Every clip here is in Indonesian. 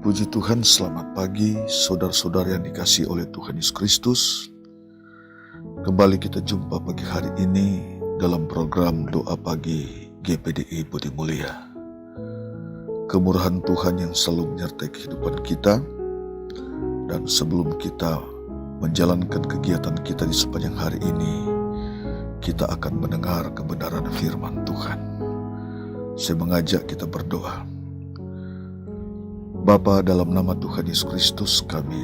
Puji Tuhan, selamat pagi saudara-saudara yang dikasihi oleh Tuhan Yesus Kristus. Kembali kita jumpa pagi hari ini dalam program Doa Pagi GPDI Budi Mulia. Kemurahan Tuhan yang selalu menyertai kehidupan kita. Dan sebelum kita menjalankan kegiatan kita di sepanjang hari ini, kita akan mendengar kebenaran firman Tuhan. Saya mengajak kita berdoa. Bapa, dalam nama Tuhan Yesus Kristus, kami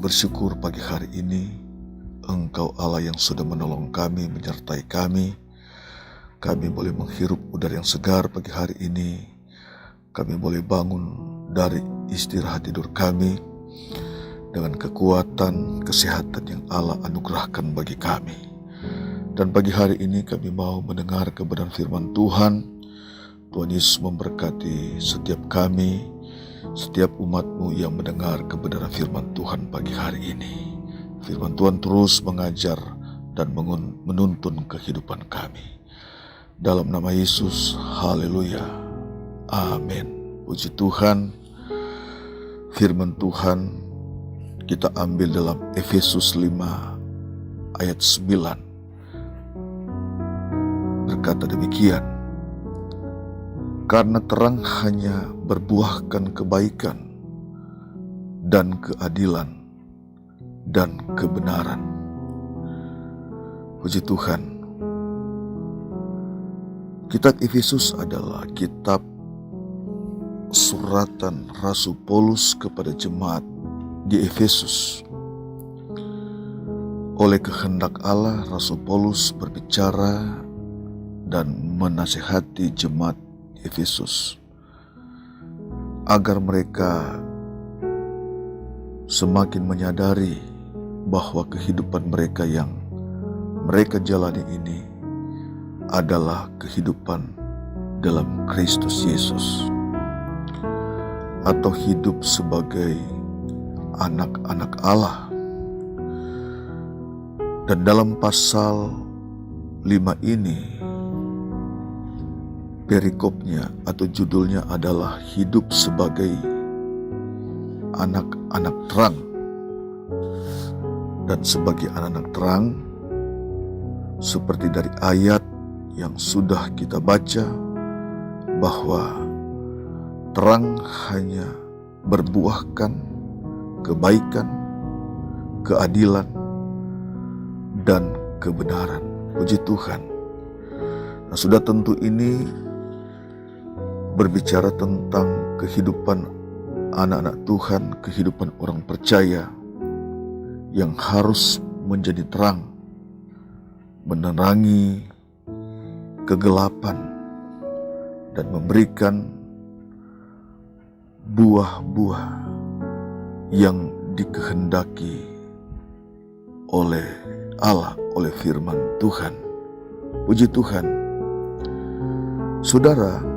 bersyukur pagi hari ini Engkau Allah yang sudah menolong kami, menyertai kami. Kami boleh menghirup udara yang segar pagi hari ini. Kami boleh bangun dari istirahat tidur kami dengan kekuatan, kesehatan yang Allah anugerahkan bagi kami. Dan pagi hari ini kami mau mendengar kebenaran firman Tuhan. Tuhan Yesus memberkati setiap kami, setiap umat-Mu yang mendengar kebenaran firman Tuhan pagi hari ini. Firman Tuhan terus mengajar dan menuntun kehidupan kami. Dalam nama Yesus, haleluya, amin. Puji Tuhan. Firman Tuhan kita ambil dalam Efesus 5 ayat 9. Berkata demikian, karena terang hanya berbuahkan kebaikan dan keadilan dan kebenaran. Puji Tuhan. Kitab Efesus adalah kitab suratan Rasul Paulus kepada jemaat di Efesus. Oleh kehendak Allah, Rasul Paulus berbicara dan menasihati jemaat Efesus agar mereka semakin menyadari bahwa kehidupan mereka yang mereka jalani ini adalah kehidupan dalam Kristus Yesus, atau hidup sebagai anak-anak Allah. Dan dalam pasal 5 ini, perikopnya atau judulnya adalah hidup sebagai anak-anak terang. Dan sebagai anak-anak terang, seperti dari ayat yang sudah kita baca, bahwa terang hanya berbuahkan kebaikan, keadilan, dan kebenaran. Puji Tuhan. Nah, sudah tentu ini berbicara tentang kehidupan anak-anak Tuhan, kehidupan orang percaya yang harus menjadi terang, menerangi kegelapan, dan memberikan buah-buah yang dikehendaki oleh Allah, oleh firman Tuhan. Puji Tuhan. Saudara,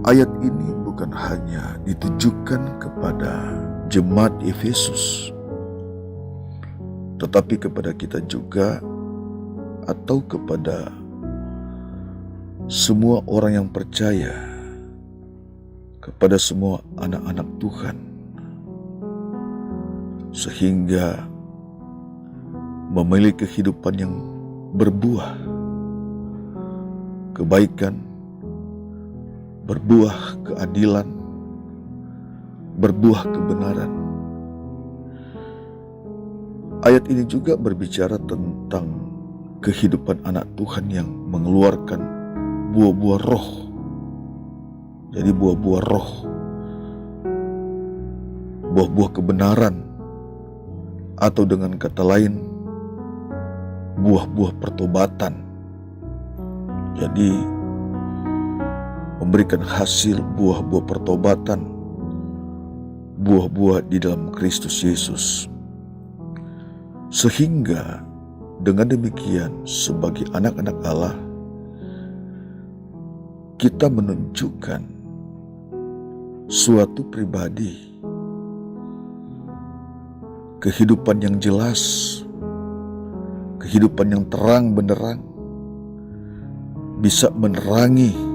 ayat ini bukan hanya ditujukan kepada jemaat Efesus, tetapi kepada kita juga, atau kepada semua orang yang percaya, kepada semua anak-anak Tuhan, sehingga memiliki kehidupan yang berbuah kebaikan, berbuah keadilan, berbuah kebenaran. Ayat ini juga berbicara tentang kehidupan anak Tuhan yang mengeluarkan buah-buah roh. Jadi buah-buah roh, buah-buah kebenaran, atau dengan kata lain, buah-buah pertobatan. Jadi memberikan hasil buah-buah pertobatan, buah-buah di dalam Kristus Yesus. Sehingga dengan demikian, sebagai anak-anak Allah, kita menunjukkan suatu pribadi, kehidupan yang jelas, kehidupan yang terang benderang, bisa menerangi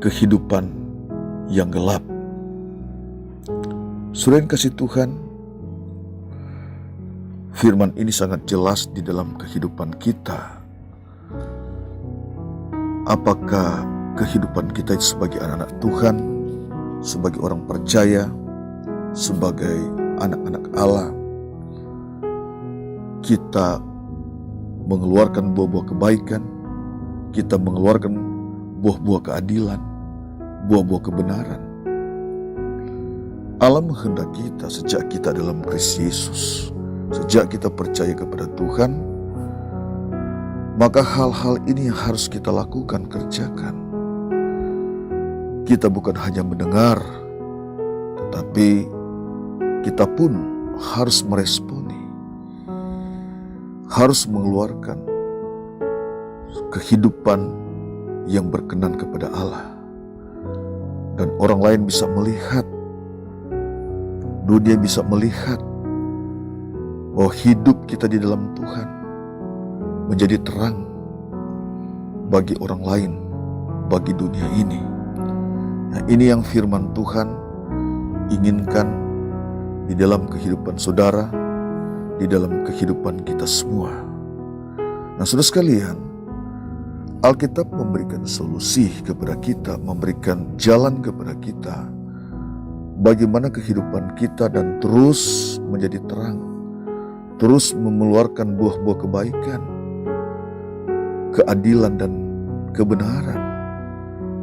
kehidupan yang gelap. Saudara yang kasih Tuhan, firman ini sangat jelas di dalam kehidupan kita. Apakah kehidupan kita sebagai anak-anak Tuhan, sebagai orang percaya, sebagai anak-anak Allah, kita mengeluarkan buah-buah kebaikan, kita mengeluarkan buah-buah keadilan, buah-buah kebenaran. Allah menghendaki kita sejak kita dalam Kristus Yesus, sejak kita percaya kepada Tuhan, maka hal-hal ini yang harus kita lakukan, kerjakan. Kita bukan hanya mendengar, tetapi kita pun harus meresponi, harus mengeluarkan kehidupan yang berkenan kepada Allah. Dan orang lain bisa melihat, dunia bisa melihat bahwa hidup kita di dalam Tuhan menjadi terang bagi orang lain, bagi dunia ini. Nah, ini yang firman Tuhan inginkan di dalam kehidupan saudara, di dalam kehidupan kita semua. Nah, saudara sekalian, Alkitab memberikan solusi kepada kita, memberikan jalan kepada kita, bagaimana kehidupan kita dan terus menjadi terang, terus mengeluarkan buah-buah kebaikan, keadilan dan kebenaran.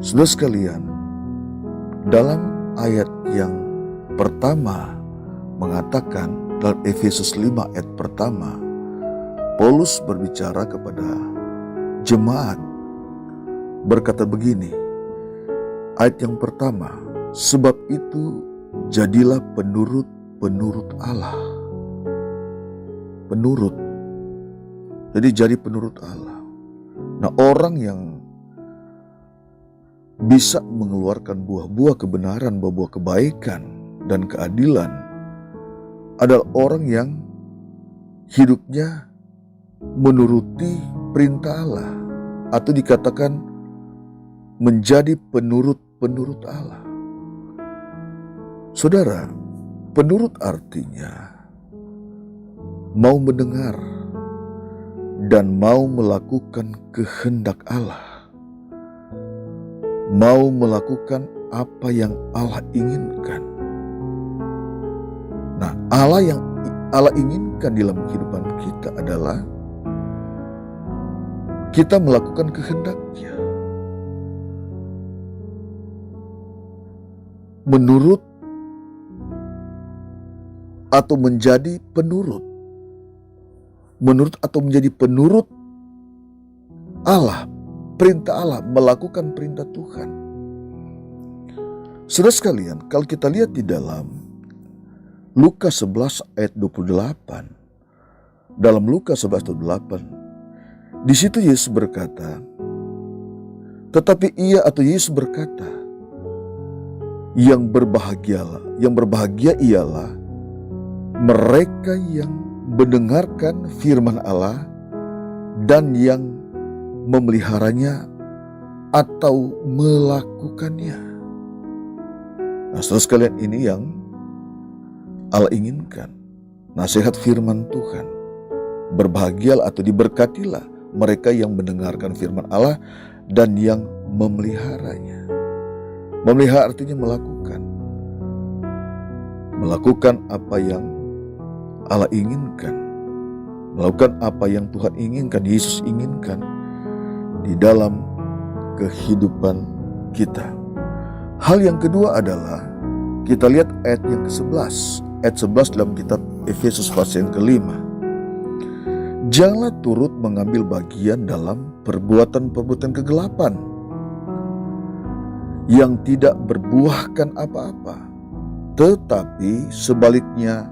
Saudara sekalian, dalam ayat yang pertama mengatakan, dalam Efesus 5 ayat pertama, Paulus berbicara kepada jemaat, berkata begini, ayat yang pertama, sebab itu jadilah penurut Allah. Penurut, jadi penurut Allah. Nah, orang yang bisa mengeluarkan buah-buah kebenaran, buah-buah kebaikan dan keadilan adalah orang yang hidupnya menuruti perintah Allah, atau dikatakan menjadi penurut Allah. Saudara, penurut artinya mau mendengar dan mau melakukan kehendak Allah, mau melakukan apa yang Allah inginkan. Nah, Allah yang Allah inginkan dalam kehidupan kita adalah kita melakukan kehendak-Nya. Menurut atau menjadi penurut. Menurut atau menjadi penurut Allah, perintah Allah, melakukan perintah Tuhan. Saudara sekalian, kalau kita lihat di dalam Lukas 11 ayat 28, dalam Lukas 11 ayat 28, di situ Yesus berkata, tetapi Yesus berkata, yang berbahagia ialah mereka yang mendengarkan firman Allah dan yang memeliharanya atau melakukannya. Nah, saudara sekalian, ini yang Allah inginkan. Nasihat firman Tuhan. Berbahagialah atau diberkatilah mereka yang mendengarkan firman Allah dan yang memeliharanya. Memelihara artinya melakukan. Melakukan apa yang Allah inginkan. Melakukan apa yang Tuhan inginkan, Yesus inginkan di dalam kehidupan kita. Hal yang kedua adalah kita lihat ayat yang ke-11. Ayat 11 dalam kitab Efesus pasal yang kelima. Janganlah turut mengambil bagian dalam perbuatan-perbuatan kegelapan yang tidak berbuahkan apa-apa, tetapi sebaliknya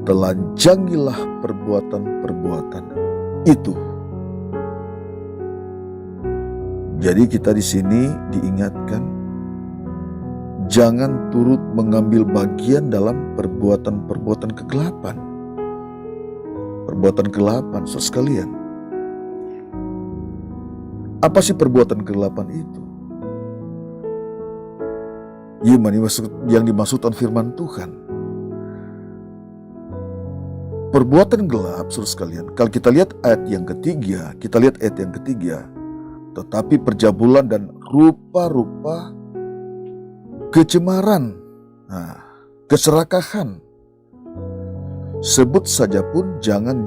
telanjangilah perbuatan-perbuatan itu. Jadi kita di sini diingatkan, jangan turut mengambil bagian dalam perbuatan-perbuatan kegelapan. Perbuatan kegelapan, saudara sekalian. Apa sih perbuatan kegelapan itu? yang dimaksudkan firman Tuhan. Perbuatan gelap, saudara sekalian, kalau kita lihat ayat yang ketiga, tetapi perjabulan dan rupa-rupa kecemaran, keserakahan, sebut saja pun jangan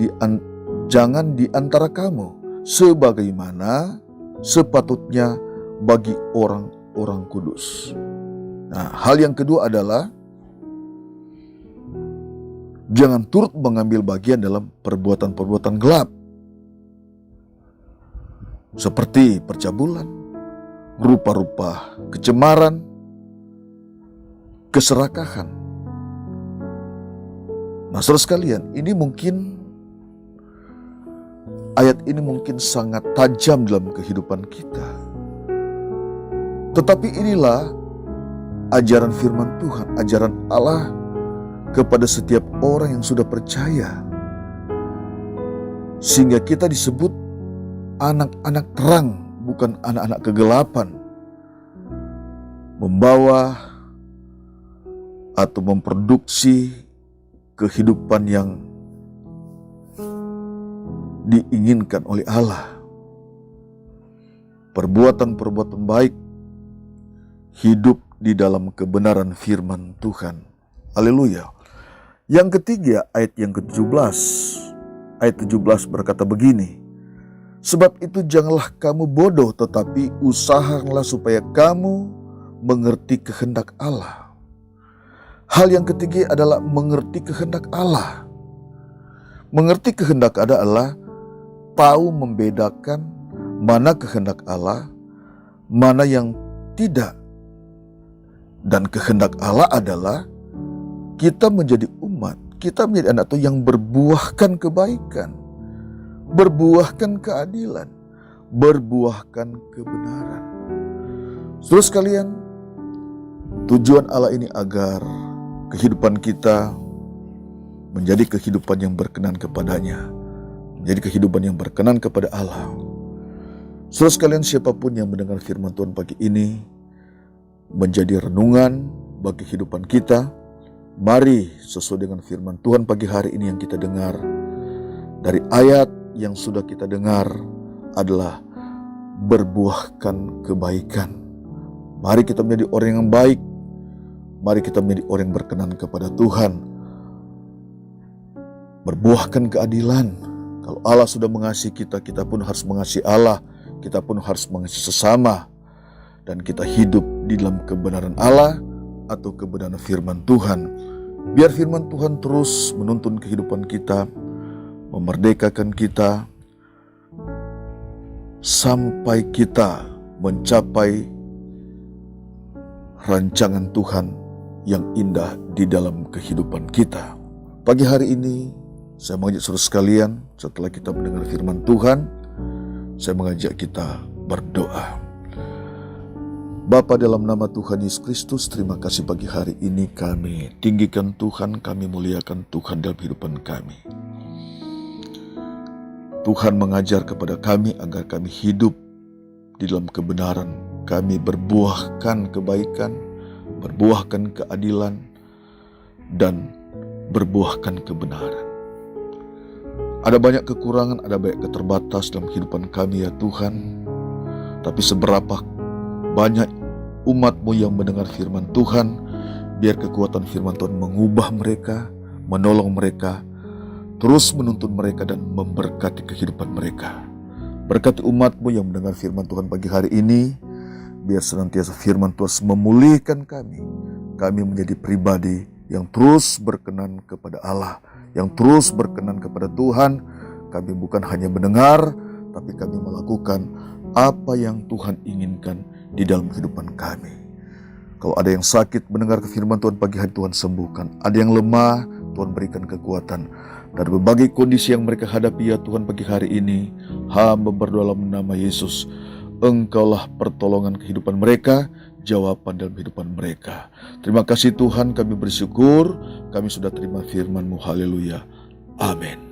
di antara kamu, sebagaimana sepatutnya bagi orang-orang kudus. Hal yang kedua adalah jangan turut mengambil bagian dalam perbuatan-perbuatan gelap, seperti percabulan, rupa-rupa kecemaran, keserakahan. Saudara sekalian, ayat ini mungkin sangat tajam dalam kehidupan kita. Tetapi inilah ajaran firman Tuhan, ajaran Allah kepada setiap orang yang sudah percaya, sehingga kita disebut anak-anak terang, bukan anak-anak kegelapan, membawa atau memproduksi kehidupan yang diinginkan oleh Allah. Perbuatan-perbuatan baik, hidup di dalam kebenaran firman Tuhan. Haleluya. Yang ketiga, ayat yang ke-17. Ayat 17 berkata begini, sebab itu janganlah kamu bodoh, tetapi usahakanlah supaya kamu mengerti kehendak Allah. Hal yang ketiga adalah mengerti kehendak Allah. Mengerti kehendak adalah tahu membedakan mana kehendak Allah, mana yang tidak. Dan kehendak Allah adalah kita menjadi umat, kita menjadi anak Tuhan yang berbuahkan kebaikan, berbuahkan keadilan, berbuahkan kebenaran. Saudara sekalian, tujuan Allah ini agar kehidupan kita menjadi kehidupan yang berkenan kepadanya, menjadi kehidupan yang berkenan kepada Allah. Saudara sekalian, siapapun yang mendengar firman Tuhan pagi ini menjadi renungan bagi kehidupan kita, mari sesuai dengan firman Tuhan pagi hari ini yang kita dengar, dari ayat yang sudah kita dengar adalah berbuahkan kebaikan. Mari kita menjadi orang yang baik, mari kita menjadi orang yang berkenan kepada Tuhan, berbuahkan keadilan. Kalau Allah sudah mengasihi kita, kita pun harus mengasihi Allah, kita pun harus mengasihi sesama, dan kita hidup di dalam kebenaran Allah atau kebenaran firman Tuhan. Biar firman Tuhan terus menuntun kehidupan kita, memerdekakan kita, sampai kita mencapai rancangan Tuhan yang indah di dalam kehidupan kita. Pagi hari ini, saya mengajak saudara sekalian, setelah kita mendengar firman Tuhan, saya mengajak kita berdoa. Bapa, dalam nama Tuhan Yesus Kristus, terima kasih pagi hari ini kami tinggikan Tuhan, kami muliakan Tuhan dalam kehidupan kami. Tuhan mengajar kepada kami agar kami hidup di dalam kebenaran, kami berbuahkan kebaikan, berbuahkan keadilan, dan berbuahkan kebenaran. Ada banyak kekurangan, ada banyak keterbatas dalam kehidupan kami ya Tuhan. Tapi seberapa banyak umat-Mu yang mendengar firman Tuhan, biar kekuatan firman Tuhan mengubah mereka, menolong mereka, terus menuntun mereka dan memberkati kehidupan mereka. Berkati umat-Mu yang mendengar firman Tuhan pagi hari ini, biar senantiasa firman Tuhan memulihkan kami. Kami menjadi pribadi yang terus berkenan kepada Allah, yang terus berkenan kepada Tuhan. Kami bukan hanya mendengar, tapi kami melakukan apa yang Tuhan inginkan di dalam kehidupan kami. Kalau ada yang sakit mendengar firman Tuhan pagi hari, Tuhan sembuhkan. Ada yang lemah, Tuhan berikan kekuatan. Dari berbagai kondisi yang mereka hadapi ya Tuhan pagi hari ini, hamba berdoa dalam nama Yesus, Engkaulah pertolongan kehidupan mereka, jawaban dalam kehidupan mereka. Terima kasih Tuhan, kami bersyukur, kami sudah terima firman-Mu. Haleluya. Amin.